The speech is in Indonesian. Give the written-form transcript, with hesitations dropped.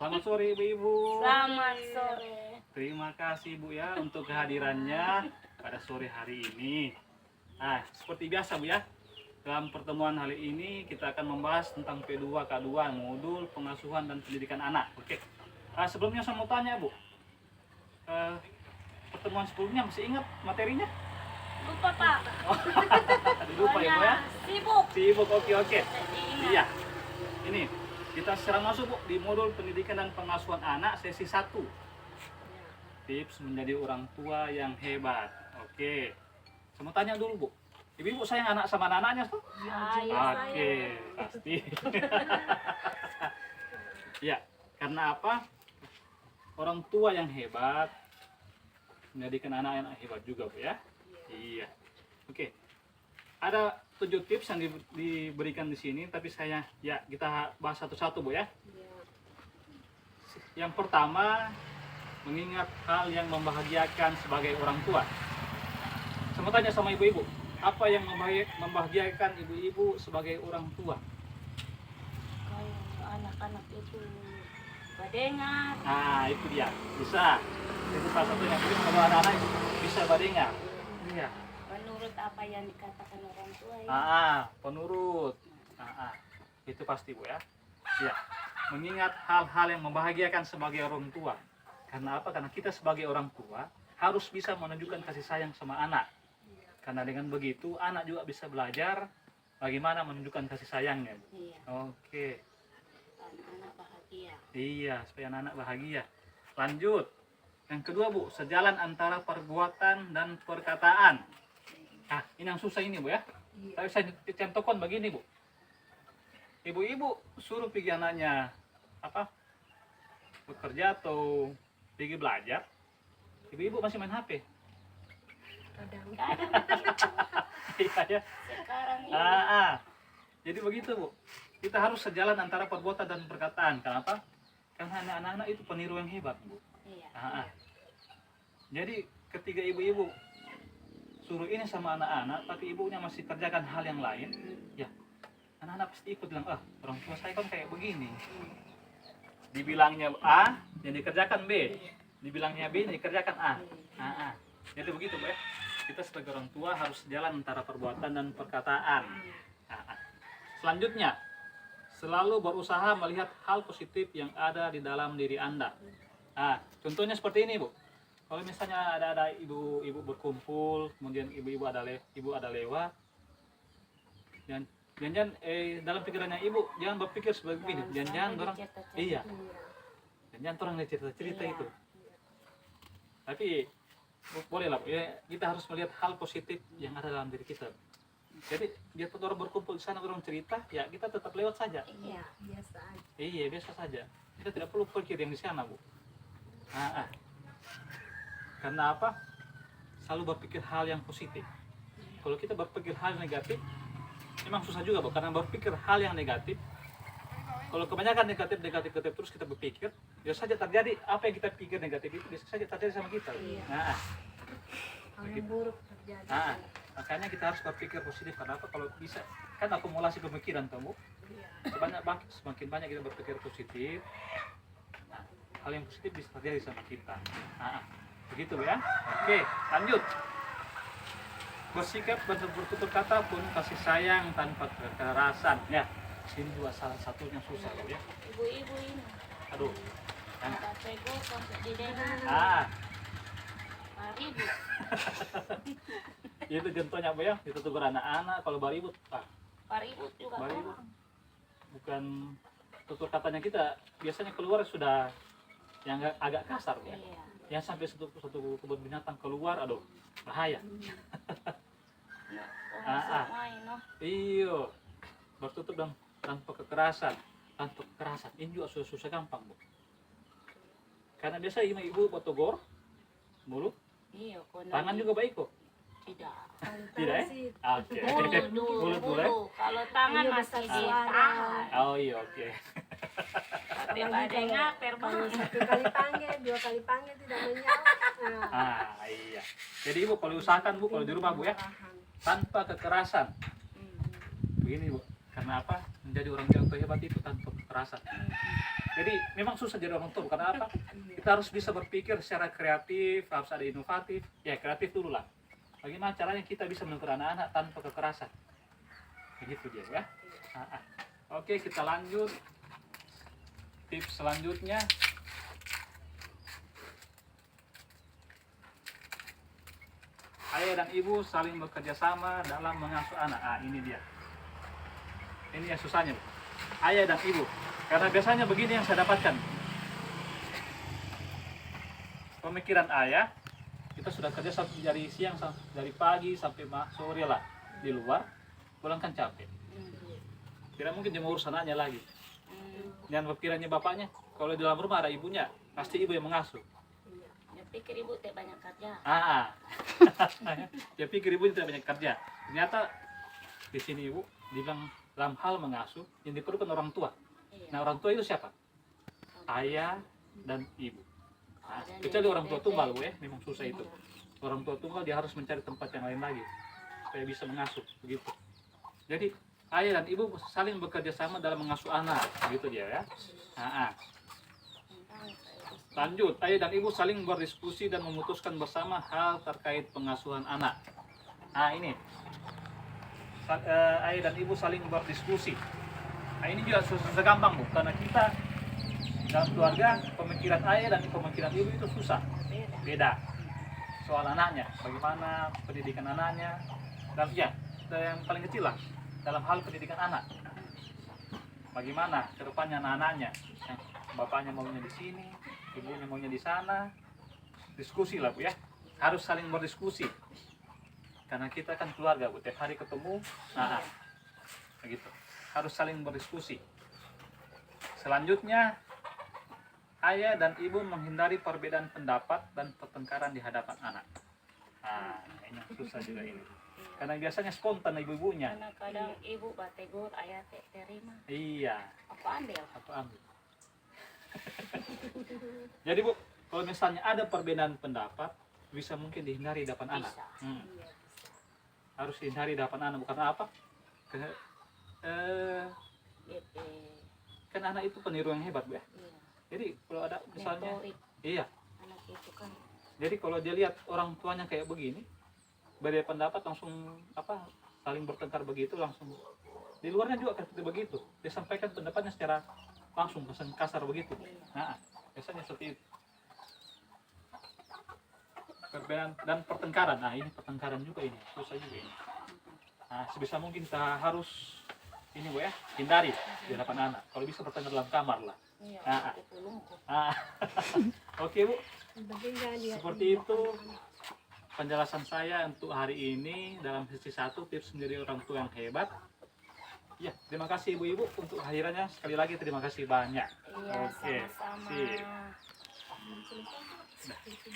Selamat sore ibu-ibu. Selamat sore. Terima kasih Bu ya untuk kehadirannya pada sore hari ini. Nah, seperti biasa Bu ya, dalam pertemuan kali ini kita akan membahas tentang P2 K2 modul pengasuhan dan pendidikan anak. Oke. Sebelumnya saya mau tanya Bu, pertemuan sebelumnya masih ingat materinya? Lupa Pak. Lupa ya Bu ya? Sibuk. Sibuk, oke. Jadi ingat. Iya. Ini kita sekarang masuk Bu di modul pendidikan dan pengasuhan anak sesi 1. Tips menjadi orang tua yang hebat. Oke. Saya mau tanya dulu Bu. Ibu sayang anak sama anak-anaknya tuh? Oke, pasti. Ya, karena apa? Orang tua yang hebat menjadikan anak-anak hebat juga Bu ya. Iya. Oke. Ada 7 tips yang diberikan di sini, tapi kita bahas satu-satu Bu ya. Yang pertama, mengingat hal yang membahagiakan sebagai orang tua. Saya mau tanya sama ibu-ibu, apa yang membahagiakan ibu-ibu sebagai orang tua? Kalau anak-anak itu badengar. Nah, itu dia, bisa. Itu salah satunya. Jadi kalau anak-anak bisa badengar. Iya. Menurut apa yang dikatakan orang tua ya. Penurut. Itu pasti Bu ya. Iya. Mengingat hal-hal yang membahagiakan sebagai orang tua. Karena apa? Karena kita sebagai orang tua harus bisa menunjukkan kasih sayang sama anak. Karena dengan begitu anak juga bisa belajar bagaimana menunjukkan kasih sayangnya. Iya. Oke. Anak-anak bahagia. Iya, supaya anak-anak bahagia. Lanjut. Yang kedua Bu, sejalan antara perbuatan dan perkataan. Ini yang susah ini Bu ya. Tapi saya contohkan begini Bu. Ibu-ibu suruh pergi anaknya bekerja atau pergi belajar, ibu-ibu masih main HP. Iya ya. Sekarang ini. Jadi begitu Bu. Kita harus sejalan antara perbuatan dan perkataan. Kenapa? Karena anak-anak itu peniru yang hebat Bu. Iya. Jadi ketika ibu-ibu suruh ini sama anak-anak, tapi ibunya masih kerjakan hal yang lain, ya anak-anak pasti ikut bilang, orang tua saya kan kayak begini. Dibilangnya A, yang dikerjakan B. Dibilangnya B, yang dikerjakan A. Jadi begitu Bu ya. Kita sebagai orang tua harus jalan antara perbuatan dan perkataan. Selanjutnya, selalu berusaha melihat hal positif yang ada di dalam diri Anda. Contohnya seperti ini Bu. Kalau misalnya ada ibu-ibu berkumpul, kemudian ibu ada lewat, dan jangan dalam pikirannya ibu jangan berpikir seperti ini, jangan orang jangan orang cerita itu. Tapi boleh lah ya, kita harus melihat hal positif yang ada dalam diri kita. Jadi biar orang berkumpul di sana orang cerita, ya kita tetap lewat saja. Iya, biasa aja. Iya, biasa saja. Kita tidak perlu pikir yang di sana Bu. Karena apa? Selalu berpikir hal yang positif. Kalau kita berpikir hal negatif, memang susah juga Bu, karena berpikir hal yang negatif. Kalau kebanyakan negatif terus kita berpikir, biasa saja terjadi apa yang kita pikir negatif itu biasa saja terjadi sama kita. Hal yang buruk terjadi. Makanya kita harus berpikir positif. Karena apa? Kalau bisa kan akumulasi pemikiran kamu. Semakin banyak kita berpikir positif, hal yang positif bisa terjadi sama kita. Begitu ya. Oke, lanjut. Bersikap bertutur kata penuh kasih sayang tanpa kekerasan. Ya, sini juga salah satunya susah ya. Ibu-ibu ini. Aduh. Pego sampai di daerah. Ribut. Itu contohnya Bu ya. Itu tuh anak-anak kalau baribut. Ribut juga. Baribut. Bukan tutur katanya kita biasanya keluar sudah yang agak kasar ya. Ya sampai satu kebun binatang keluar, aduh bahaya. Iyo, bertutup dan tanpa kekerasan, ini juga susah gampang Bu. Karena biasa ibu bertogor mulut, tangan juga baik kok. Tidak ya? Oke. Mulut. Kalau tangan masih ditahan. Oh iya, oke. Tapi badengar verbal. 1 kali panggil, 2 kali panggil tidak menjawab. Iya. Jadi Ibu kalau usahakan Bu kalau di rumah Bu ya, tanpa kekerasan. Begini Bu, karena apa? Menjadi orang yang hebat itu tanpa kekerasan. Jadi memang susah jadi orang tua, karena apa? Kita harus bisa berpikir secara kreatif, harus ada inovatif. Ya kreatif dulu lah. Bagaimana caranya kita bisa menegur anak-anak tanpa kekerasan? Begitu dia ya. Oke, kita lanjut. Tips selanjutnya, ayah dan ibu saling bekerja sama dalam mengasuh anak. Ini dia. Ini yang susahnya, Bu. Ayah dan ibu. Karena biasanya begini yang saya dapatkan. Pemikiran ayah, kita sudah kerja sampai dari siang, dari pagi sampai sore lah di luar, pulang kan capek. Tidak mungkin dia ngurus anaknya lagi. Dan pikirannya bapaknya, kalau di dalam rumah ada ibunya, pasti ibu yang mengasuh. Dia pikir ibu tidak banyak kerja. Dia pikir ibu tidak banyak kerja. Ternyata di sini ibu dibilang dalam hal mengasuh yang diperlukan orang tua. Nah, orang tua itu siapa? Ayah dan ibu. Kecuali orang tua tunggal, Bu, ya, memang susah itu. Orang tua tunggal dia harus mencari tempat yang lain lagi supaya bisa mengasuh, begitu. Jadi ayah dan ibu saling bekerja sama dalam mengasuh anak, begitu dia ya. Lanjut, ayah dan ibu saling berdiskusi dan memutuskan bersama hal terkait pengasuhan anak. Ini ayah dan ibu saling berdiskusi. Ini juga susah gampang, Bu, karena kita dalam keluarga pemikiran ayah dan pemikiran ibu itu susah, beda. Soal anaknya, bagaimana pendidikan anaknya, dan ya, yang paling kecil lah dalam hal pendidikan anak. Bagaimana kedepannya anak-anaknya, bapaknya maunya di sini, ibunya maunya di sana, diskusi lah, Bu, ya. Harus saling berdiskusi, karena kita kan keluarga, Bu, tiap hari ketemu, begitu. Harus saling berdiskusi. Selanjutnya, ayah dan ibu menghindari perbedaan pendapat dan pertengkaran di hadapan anak. Ini susah juga ini. Karena biasanya spontan ibu-ibunya. Karena kadang ibu bategur, ayah terima. Iya. Apa ambil? Jadi, Bu, kalau misalnya ada perbedaan pendapat, bisa mungkin dihindari di depan anak. Harus dihindari di depan anak, bukan apa? Kan anak itu peniru yang hebat, Bu, ya. Jadi kalau ada misalnya, iya. Anak itu kan. Jadi kalau dia lihat orang tuanya kayak begini, beda pendapat langsung saling bertengkar begitu, langsung di luarnya juga seperti begitu. Dia sampaikan pendapatnya secara langsung kasar begitu. Biasanya seperti itu. Perbedaan dan pertengkaran. Ini pertengkaran juga ini, susah juga ini. Sebisa mungkin kita harus ini, Bu, ya, hindari di hadapan anak. Kalau bisa bertengkar dalam kamar lah. Oke, Bu. Seperti itu penjelasan saya untuk hari ini dalam sesi 1 tips menjadi orang tua yang hebat. Ya, terima kasih ibu-ibu untuk kehadirannya. Sekali lagi terima kasih banyak. Iya, Oke, sama-sama. sip.